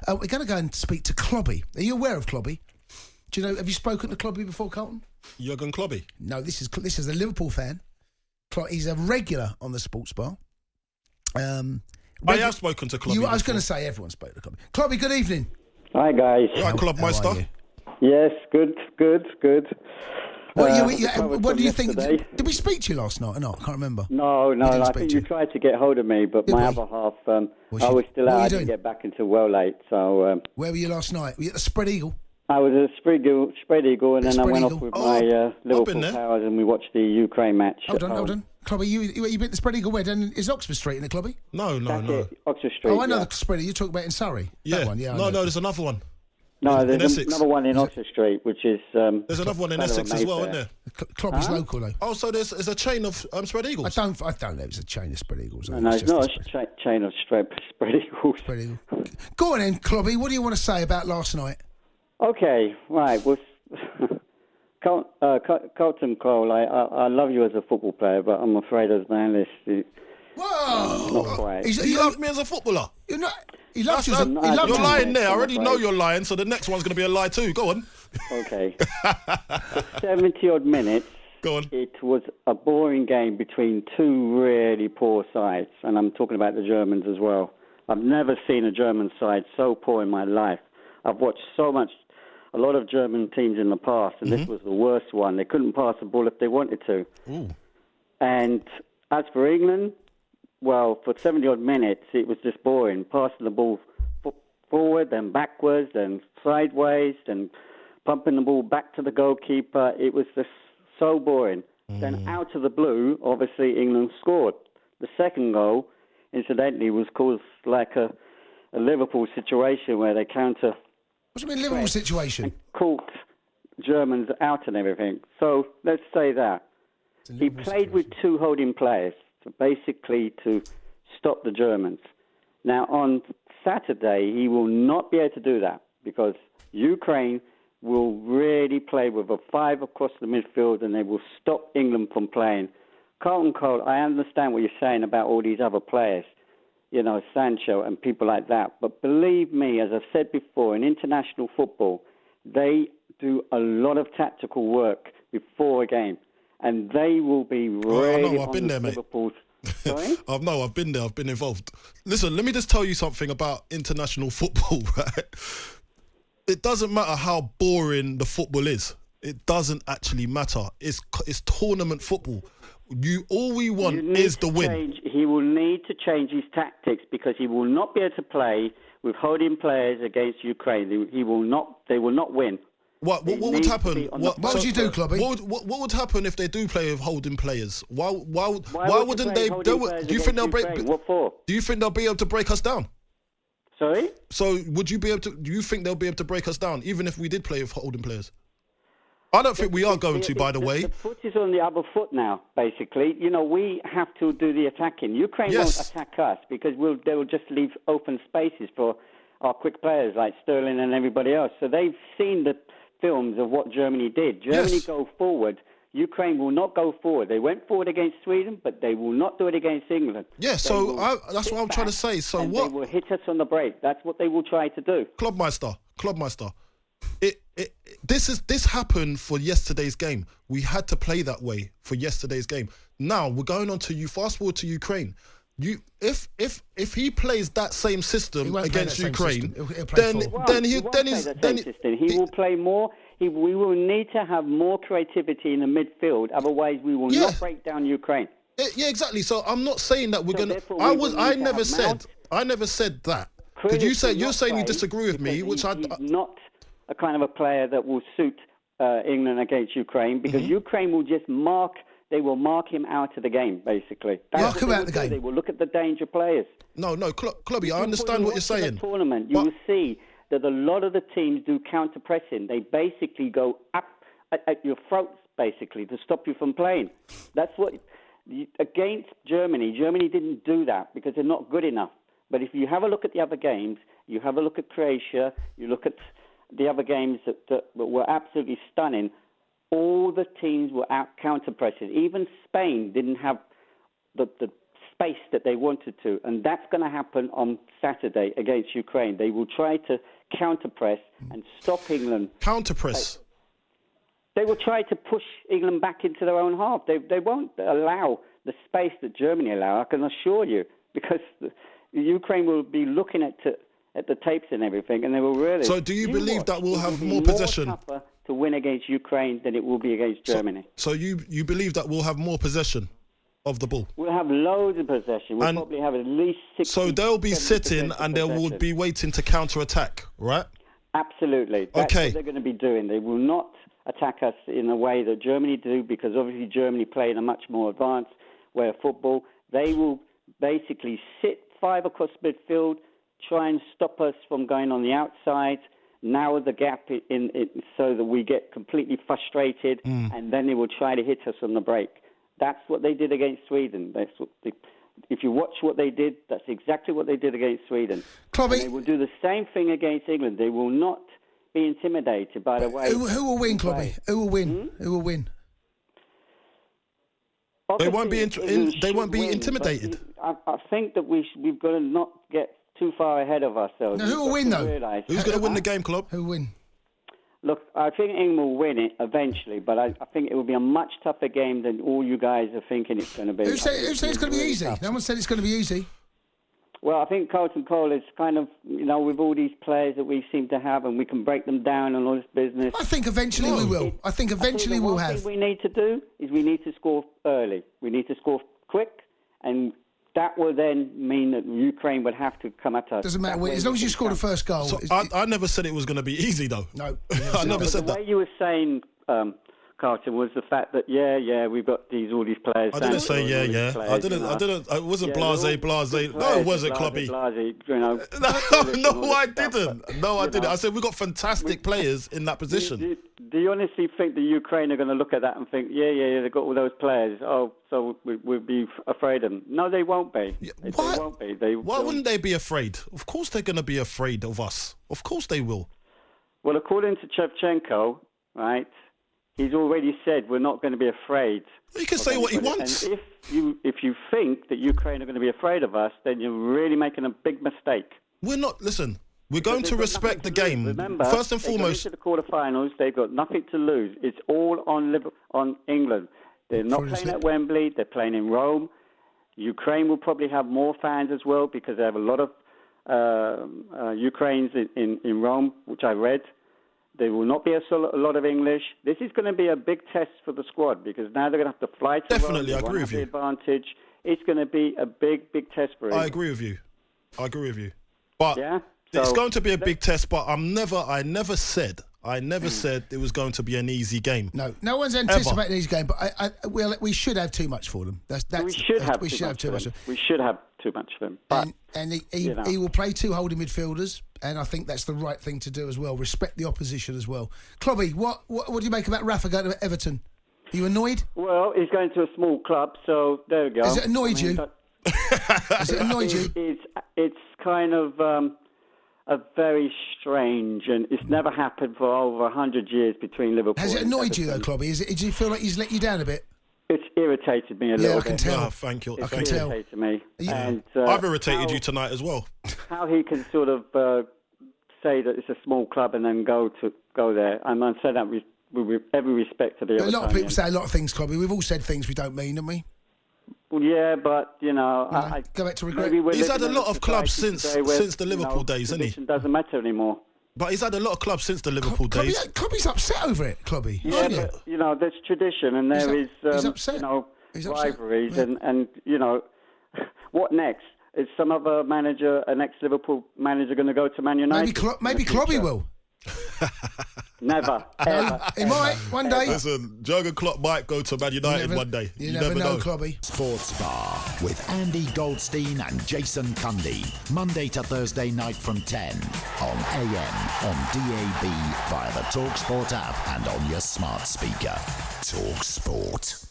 We're going to go and speak to Klobby. Are you aware of Klobby? Do you know? Have you spoken to Klobby before, Carlton? Jurgen Klobby? No, this is a Liverpool fan. He's a regular on the Sports Bar. I have spoken to Klobby. I was going to say everyone spoke to Klobby. Klobby, good evening. Hi, guys. Right, Clubmeister. Yes, good. What do you think? Did we speak to you last night or not? I can't remember. No. I think you tried to get hold of me, but my other half, I was still out. I didn't get back until well late. So where were you last night? Were you at the Spread Eagle? I was at Spread Eagle, and then I went off with my Liverpool powers, and we watched the Ukraine match. Hold on. Klobby, you been to Spread Eagle? Where? Is Oxford Street in it, Klobby? No. Oxford Street. Oh, I know the Spread Eagle. You talk about in Surrey. Yeah. That one, No, there's another one. No, there's another one in Oxford Street, which is... there's another one in Essex as well, isn't there? Klobby's local, though. Oh, so there's a chain of Spread Eagles? I don't know if it's a chain of Spread Eagles. No, it's not a chain of Spread Eagles. Spread Eagle. Go on then, Klobby. What do you want to say about last night? Okay, right. Well, Carlton Cole, I love you as a football player, but I'm afraid as an analyst... Whoa! Not quite. You love me as a footballer? You're not... He loves you. You're lying there. I already know you're lying, so the next one's going to be a lie too. Go on. Okay. For 70-odd minutes, go on. It was a boring game between two really poor sides, and I'm talking about the Germans as well. I've never seen a German side so poor in my life. I've watched a lot of German teams in the past, and this was the worst one. They couldn't pass the ball if they wanted to. Ooh. And as for England... Well, for 70-odd minutes, it was just boring. Passing the ball forward, then backwards, then sideways, then pumping the ball back to the goalkeeper. It was just so boring. Then out of the blue, obviously, England scored. The second goal, incidentally, was caused like a Liverpool situation where they counter... What do you mean Liverpool situation? Caught Germans out and everything. So let's say that. He played with two holding players. Basically to stop the Germans. Now, on Saturday, he will not be able to do that because Ukraine will really play with a five across the midfield and they will stop England from playing. Carlton Cole, I understand what you're saying about all these other players, Sancho and people like that. But believe me, as I've said before, in international football, they do a lot of tactical work before a game. And they will be really I've been there, mate. Sorry? I've been there. I've been involved. Listen, let me just tell you something about international football, right? It doesn't matter how boring the football is. It doesn't actually matter. It's tournament football. All we want is the win. He will need to change his tactics because he will not be able to play with holding players against Ukraine. They will not win. What would happen? What would you do, Klobby? What would happen if they do play with holding players? Why wouldn't they? Do you think they'll break? What for? Do you think they'll be able to break us down? Sorry. So would you be able to? Do you think they'll be able to break us down, even if we did play with holding players? I don't think we are going to. By the way, the foot is on the other foot now. Basically, we have to do the attacking. Ukraine won't attack us because they will just leave open spaces for our quick players like Sterling and everybody else. So they've seen the films of what Germany did. Germany go forward. Ukraine will not go forward. They went forward against Sweden, but they will not do it against England. Yeah, that's what I'm trying to say. So what? They will hit us on the break. That's what they will try to do. Clubmeister. This happened for yesterday's game. We had to play that way for yesterday's game. Now we're going on to you. Fast forward to Ukraine. If he plays that same system against Ukraine, he will play more. We will need to have more creativity in the midfield. Otherwise, we will not break down Ukraine. Yeah, exactly. So I'm not saying that we're gonna. I never said that. Because you're saying you disagree with me, which he's not a kind of a player that will suit England against Ukraine because Ukraine will just mark. They will mark him out of the game, basically. Mark him out of the game. They will look at the danger players. No, Klobby, I understand what you're saying. The tournament, you will see that a lot of the teams do counter-pressing. They basically go up at your throats, basically, to stop you from playing. That's what... Against Germany didn't do that because they're not good enough. But if you have a look at the other games, you have a look at Croatia, you look at the other games that were absolutely stunning, all the teams were out counter-pressing. Even Spain didn't have the space that they wanted to. And that's going to happen on Saturday against Ukraine. They will try to counter-press and stop England. Counter-press? They will try to push England back into their own half. They won't allow the space that Germany allow, I can assure you, because Ukraine will be looking at the tapes and everything, and they will really... So do you believe that we'll have more possession? More tougher to win against Ukraine than it will be against Germany. So you believe that we'll have more possession of the ball? We'll have loads of possession. We'll probably have at least 60. So they'll be sitting and they will be waiting to counter-attack, right? Absolutely. That's what they're going to be doing. They will not attack us in a way that Germany do, because obviously Germany play in a much more advanced way of football. They will basically sit 5 across midfield, try and stop us from going on the outside, narrow the gap in so that we get completely frustrated, and then they will try to hit us on the break. That's what they did against Sweden. If you watch what they did, that's exactly what they did against Sweden. Klobby, they will do the same thing against England. They will not be intimidated by the way. Who will win, Klobby? Who will win? Who will win? They won't be. They won't be intimidated. I think that we've got to not get too far ahead of ourselves. Now, who will win though? Who's going to win the game, Klobb? Who will win? Look, I think England will win it eventually, but I think it will be a much tougher game than all you guys are thinking it's going to be. Who said it's going to be easy? No one said it's going to be easy. Well, I think Carlton Cole is kind of, with all these players that we seem to have, and we can break them down and all this business. I think eventually we will. I think eventually we'll have. The thing we need to do is we need to score early. We need to score quick, and that will then mean that Ukraine would have to come at us. Doesn't matter. As long as you score the first goal. So I never said it was going to be easy, though. No. I never said that. The way you were saying, Carlton, was the fact that, we've got all these players. I didn't say I didn't. I wasn't blase. No, it wasn't, Klobby. No, I didn't. No, I didn't. I said we've got fantastic players in that position. Do you honestly think the Ukraine are going to look at that and think, they've got all those players, so we'll be afraid of them? No, they won't be. They won't be. Why wouldn't they be afraid? Of course they're going to be afraid of us. Of course they will. Well, according to Shevchenko, right, he's already said we're not going to be afraid. He can say what he wants. And if you think that Ukraine are going to be afraid of us, then you're really making a big mistake. We're not. Listen, we're going to respect the game. Remember, first and foremost, to the quarterfinals, they've got nothing to lose. It's all on England. They're not playing at Wembley. They're playing in Rome. Ukraine will probably have more fans as well because they have a lot of Ukrainians in Rome, which I read. There will not be a lot of English. This is going to be a big test for the squad because now they're going to have to fly to Definitely, Rome. I agree with you. Advantage. It's going to be a big test for it. I agree with you. But it's going to be a big test. But I never said it was going to be an easy game. No one's anticipating an easy game. But we should have too much for them. We should have too much for them. But, and he will play 2 holding midfielders, and I think that's the right thing to do as well. Respect the opposition as well. Klobby, what do you make about Rafa going to Everton? Are you annoyed? Well, he's going to a small club, so there we go. Has it annoyed you? Has it annoyed you? It's kind of a very strange, and it's never happened for over 100 years between Liverpool. Has it annoyed you though, Klobby? Do you feel like he's let you down a bit? It's irritated me a little bit. I can tell. Oh, thank you. It's irritated me. And, I've irritated you tonight as well. How he can sort of say that it's a small club and then go there. And I say that with every respect to the other. A lot of people say a lot of things, Klobby. We've all said things we don't mean, haven't we? Well, yeah, but, I go back to regret. He's had a lot of clubs since the Liverpool days, hasn't he? It doesn't matter anymore. But he's had a lot of clubs since the Liverpool days. Klobby's upset over it, Klobby. Yeah, but, there's tradition and there is, rivalries and what next? Is some other manager, an ex-Liverpool manager, going to go to Man United? Maybe Klobby will. Never, ever. He might, one day. Listen, Jurgen Klopp might go to Man United one day. You never know, Klobby. Sports Bar with Andy Goldstein and Jason Cundy. Monday to Thursday night from 10 on AM, on DAB, via the talkSPORT app and on your smart speaker. talkSPORT.